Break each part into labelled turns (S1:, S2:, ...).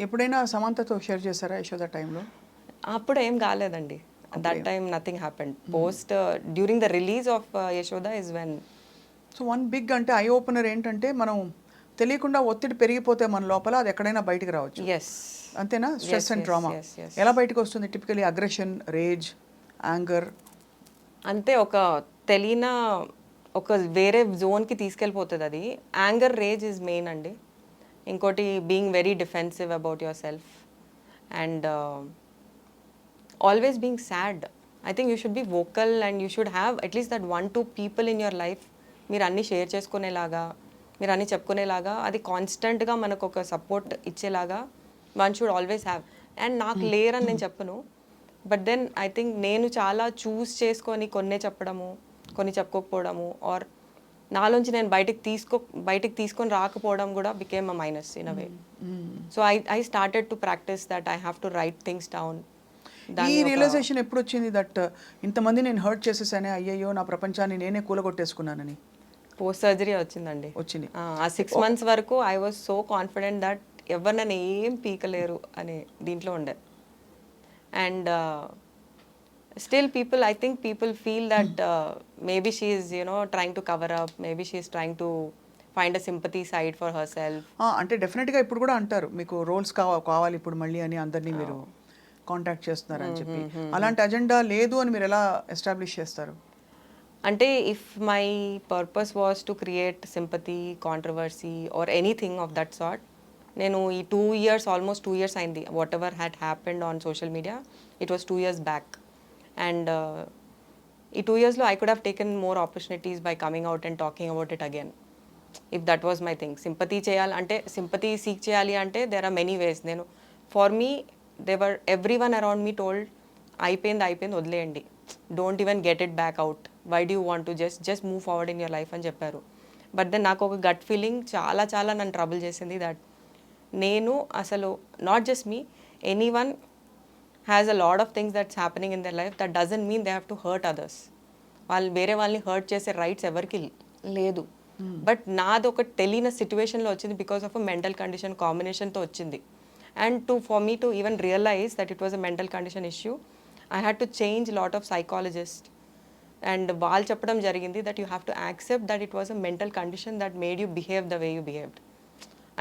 S1: ఎప్పుడైనా సమంతతో షేర్ చేశారా యశోద టైంలో?
S2: అప్పుడు ఏం కాలేదండి. That time nothing happened. Post during the release of Yashoda is when.
S1: So one big అంటే ఐ ఓపెనర్ ఏంటంటే మనం తెలియకుండా ఒత్తిడి పెరిగిపోతే మన లోపల అది ఎక్కడైనా బయటికి రావచ్చు.
S2: ఎస్,
S1: అంతేనా? Stress and
S2: yes,
S1: trauma
S2: yes, yes.
S1: ఎలా బయటకు వస్తుంది? Typically aggression, rage, anger.
S2: అంతే ఒక తెలియన ఒక వేరే జోన్కి తీసుకెళ్ళిపోతుంది అది. యాంగర్, రేజ్ ఇస్ మెయిన్ అండి. ఇంకోటి being very defensive about your self and always being sad. I think you should be vocal and you should have at least that 1-2 people in your life. మీరు అన్నీ share చేసుకునేలాగా, మీరు అన్నీ చెప్పుకునేలాగా, అది కాన్స్టెంట్గా మనకు ఒక సపోర్ట్ ఇచ్చేలాగా one should always have. And నాకు లేరని నేను చెప్పను, బట్ దెన్ ఐ థింక్ నేను చాలా చూస్ చేసుకొని కొన్నే చెప్పడము, కొన్ని చెప్పుకోకపోవడము, ఆర్ నాలోంచి నేను బయటికి తీసుకొని రాకపోవడం కూడా became a minus in a way. So I started to practice that I have to right things down.
S1: ఈ రియలైజేషన్ ఎప్పుడు వచ్చింది దట్ ఇంతమంది నేను హర్ట్ చేసేసానే, అయ్యయ్యో నా ప్రపంచాన్ని నేనే కూలగొట్టేసుకున్నానని?
S2: పోస్ట్ సర్జరీ వచ్చిందండి.
S1: వచ్చింది.
S2: ఆ 6 months వరకు I was so confident that ఎవరు నన్ను ఏం పీకలేరు అనే దీంట్లో ఉండే. And still people, I think people feel that maybe she is trying to cover up, maybe she is trying to find a sympathy side for her self.
S1: అంటే డెఫినెట్గా ఇప్పుడు కూడా అంటారు మీకు రోల్స్ కావాలి ఇప్పుడు మళ్ళీ అని అందరినీ మీరు కాంటాక్ట్ చేస్తున్నారని చెప్పి. అలాంటి అజెండా లేదు అని మీరు ఎలా ఎస్టాబ్లిష్ చేస్తారు?
S2: అంటే if my purpose was to create sympathy, controversy or anything of that sort, నేను ఈ 2 years, ఆల్మోస్ట్ 2 years అయింది. Whatever had happened on social media, it was 2 years back. And ఈ 2 yearsలో I could have taken more opportunities by coming out and talking about it again. If that was my thing. Sympathy చేయాలంటే, sympathy seek చేయాలి అంటే there are many వేస్. నేను for me everyone around me told అయిపోయింది వదిలేయండి, don't even get it back out, why do you want to just move forward in your life అని చెప్పారు. But then నాకు ఒక gut feeling చాలా నన్ను trouble చేసింది దట్ నేను అసలు not just me, any one has a lot of things that's happening in their life. That doesn't mean they have to hurt others. వాళ్ళు వేరే వాళ్ళని హర్ట్ చేసే రైట్స్ ఎవరికి లేదు. బట్ నాది ఒక తెలియని సిచ్యువేషన్లో వచ్చింది, because of a mental condition కాంబినేషన్తో వచ్చింది. And for me to even realise that it was a mental condition issue, I had to change a lot of psychologists. And వాళ్ళు చెప్పడం జరిగింది that you have to accept that it was a mental condition that made you behave the way you behaved.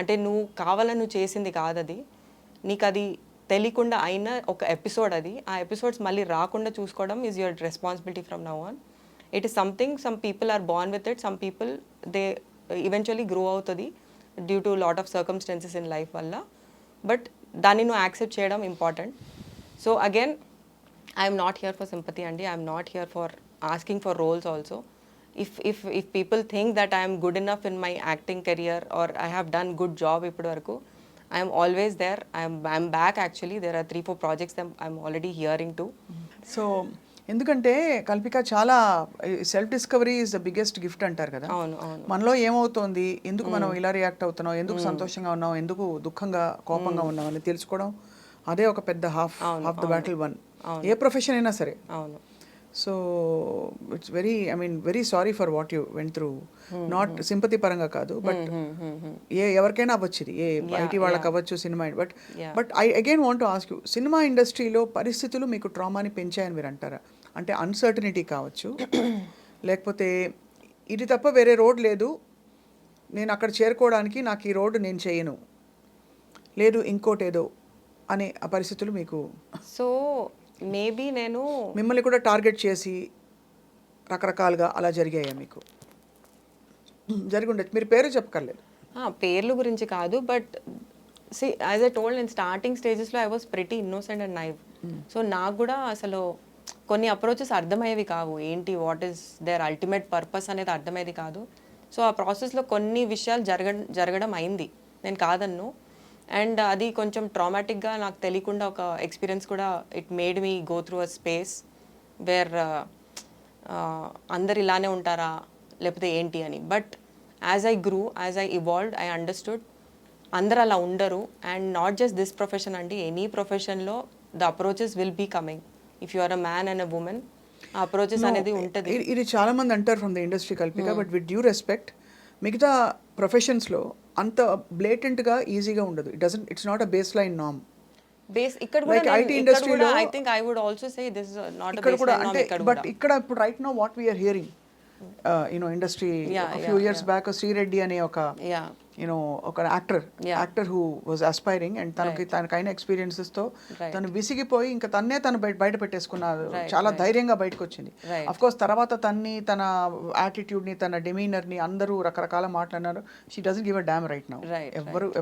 S2: అంటే నువ్వు కావాలని నువ్వు చేసింది కాదు అది, నీకు అది తెలియకుండా అయిన ఒక ఎపిసోడ్ అది. ఆ ఎపిసోడ్స్ మళ్ళీ రాకుండా చూసుకోవడం is your responsibility from now on. It is something, some people are born with it, some people they eventually grow అవుతుంది due to lot of circumstances in life వల్ల. బట్ దాన్ని నువ్వు యాక్సెప్ట్ చేయడం important. So again, I am not here for sympathy andi. I am not here for asking for roles also. If people think that I am good enough in my acting career or I have done good job ippadu varaku, I am always there. I am back actually. There are 3-4 projects that I am already hearing to.
S1: So ఎందుకంటే కల్పిక చాలా self discovery is the biggest gift అంటారు కదా.
S2: అవును.
S1: మనలో ఏమవుతోంది, ఎందుకు మనం ఇలా react అవుతున్నాం, ఎందుకు సంతోషంగా ఉన్నాం, ఎందుకు దుఃఖంగా కోపంగా ఉన్నాం అని తెలుసుకోవడం, అదే ఒక పెద్ద half the battle one. A profession అయినా సరే.
S2: అవును.
S1: So it's very sorry for what you went through. Not sympathy పరంగా కాదు, బట్ ఎవరికైనా అవ్వచ్చు ఇది, ఏ ఐటీ వాళ్ళకి అవ్వచ్చు, cinema. But I again want to ask you, cinema ఇండస్ట్రీలో పరిస్థితులు మీకు ట్రామాని పెంచాయని మీరు అంటారా? అంటే అన్సర్టనిటీ కావచ్చు, లేకపోతే ఇది తప్ప వేరే రోడ్ లేదు, నేను అక్కడ చేరుకోవడానికి నాకు ఈ రోడ్డు నేను చేయను, లేదు ఇంకోటేదో అనే ఆ పరిస్థితులు మీకు?
S2: సో మేబీ నేను
S1: మిమ్మల్ని కూడా టార్గెట్ చేసి రకరకాలుగా అలా జరిగాయా మీకు? జరిగి ఉండొచ్చు, మీరు పేరు చెప్పక్కర్లేదు.
S2: పేర్ల గురించి కాదు, but see as I told, నేను స్టార్టింగ్ స్టేజెస్లో I was pretty innocent and naive. So నాకు కూడా అసలు కొన్ని అప్రోచెస్ అర్థమయ్యేవి కావు, ఏంటి what is their ultimate purpose అనేది అర్థమయ్యేది కాదు. సో ఆ ప్రాసెస్లో కొన్ని విషయాలు జరగడం అయింది, నేను కాదన్ను. అండ్ అది కొంచెం ట్రామాటిక్గా నాకు తెలియకుండా ఒక ఎక్స్పీరియన్స్ కూడా, it made me go through a space where అందరు ఇలానే ఉంటారా లేకపోతే ఏంటి అని. But as I grew, as I evolved, I understood అందరు అలా ఉండరు. And not just this profession అండి, ఎనీ ప్రొఫెషన్లో the approaches will be coming. If you are a man and a woman, ఆ అప్రోచెస్ అనేది ఉంటుంది.
S1: ఇది చాలా మంది అంటారు from the industry Kalpika. But with due respect, మిగతా ప్రొఫెషన్స్లో అంత బ్లేటెంట్గా ఈజీగా ఉండదు. It's not a baseline నామ్.
S2: బేస్ ఇక్కడ కూడా
S1: Like IT industry లో-
S2: I think I would also say this is not
S1: ఇక్కడ కూడా
S2: బేస్
S1: అంటే
S2: ఇక్కడ
S1: బట్
S2: కూడా
S1: ఇక్కడ ఇప్పుడు right now what we are hearing industry few years back Sri Reddy అనే ఒక
S2: యా
S1: ఒక actor who was aspiring and తనకైన ఎక్స్పీరియన్సెస్ తో
S2: Right.
S1: తను విసిగిపోయి ఇంకా తను బయట పెట్టేసుకున్నారు. చాలా ధైర్యంగా బయటకు వచ్చింది.
S2: Right.
S1: అఫ్ కోర్స్ తర్వాత తన యాటిట్యూడ్ ని తన డెమీనర్ ని అందరూ రకరకాల మాట్లాడినారు. She doesn't give a damn right now.
S2: Right,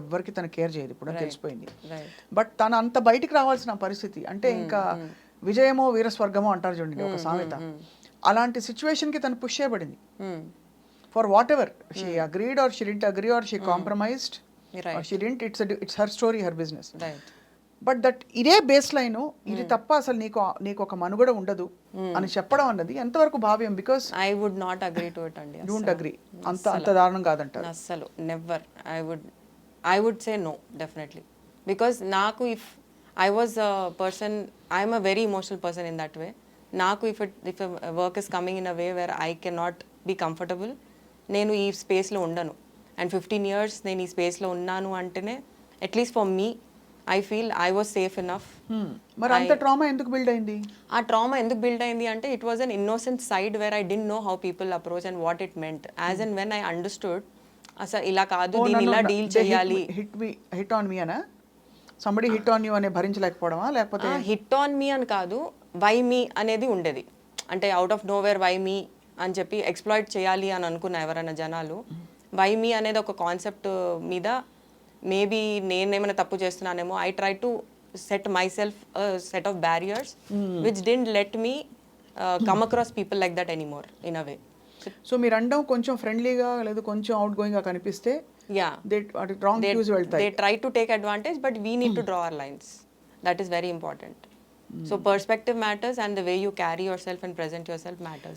S1: ఎవరికి తను కేర్ చేయదు ఇప్పుడు అని తెలిసిపోయింది.
S2: రైట్
S1: బట్ తను అంత బయటికి రావాల్సిన పరిస్థితి అంటే ఇంకా విజయమో వీరస్వర్గమో అంటారు చూడండి ఒక సామెత. అలాంటి సిచ్యువేషన్కి తను పుష్ చేయబడింది. For what ever she agreed or she didn't agree or she compromised or she didn't, it's her story, her business.
S2: Right
S1: but that ఇదే బేస్ లైన్ ఇది తప్ప అసలు నీకు ఒక మనుగడ ఉండదు అని చెప్పడం అన్నది ఎంతవరకు భావ్యం? Because
S2: I would not agree to it అండి.
S1: డోంట్ అగ్రీ, అంత దారుణం కాదంటారు.
S2: అస్సలు never. I would say no definitely. Because నాకు if I was a person, I'm a very emotional person in that way. నాకు if work is coming in a way where I can not be comfortable, నేను ఈ స్పేస్లో ఉండను. And 15 years నేను ఈ స్పేస్లో ఉన్నాను అంటేనే at least for me I feel I was safe enough.
S1: మరి అంత ట్రామా ఎందుకు బిల్డ్ అయింది?
S2: ఆ ట్రామా ఎందుకు బిల్డ్ అయింది అంటే it was an innocent side where I didn't know how people approach and what it meant. As and when I understood అసలు ఇలా కాదు, దీన్ని ఇలా డీల్ చేయాలి.
S1: హిట్ ఆన్ మీ అనా? సంబడి హిట్ ఆన్ యూ అనే భరించలేకపోవడమా లేకపోతే?
S2: హిట్ ఆన్ మీ అని కాదు, వై మీ అనేది ఉండేది. అంటే out of nowhere why me అని చెప్పి ఎక్స్ప్లాయిట్ చేయాలి అని అనుకున్న ఎవరైనా జనాలు. వై మీ అనేది ఒక కాన్సెప్ట్ మీద మేబీ నేనేమైనా తప్పు చేస్తున్నానేమో. I try to set myself set of barriers which didn't let me come across people like that anymore in a way.
S1: So మీరు అండం కొంచెం ఫ్రెండ్లీగా లేదా కొంచెం అవుట్ గోయింగ్ గా కనిపిస్తే
S2: యా
S1: రాంగ్ వ్యూస్ వెళ్తాయి.
S2: They try to take advantage but we need to draw our lines. That is very important. So perspective matters and the way you carry yourself and present yourself matters.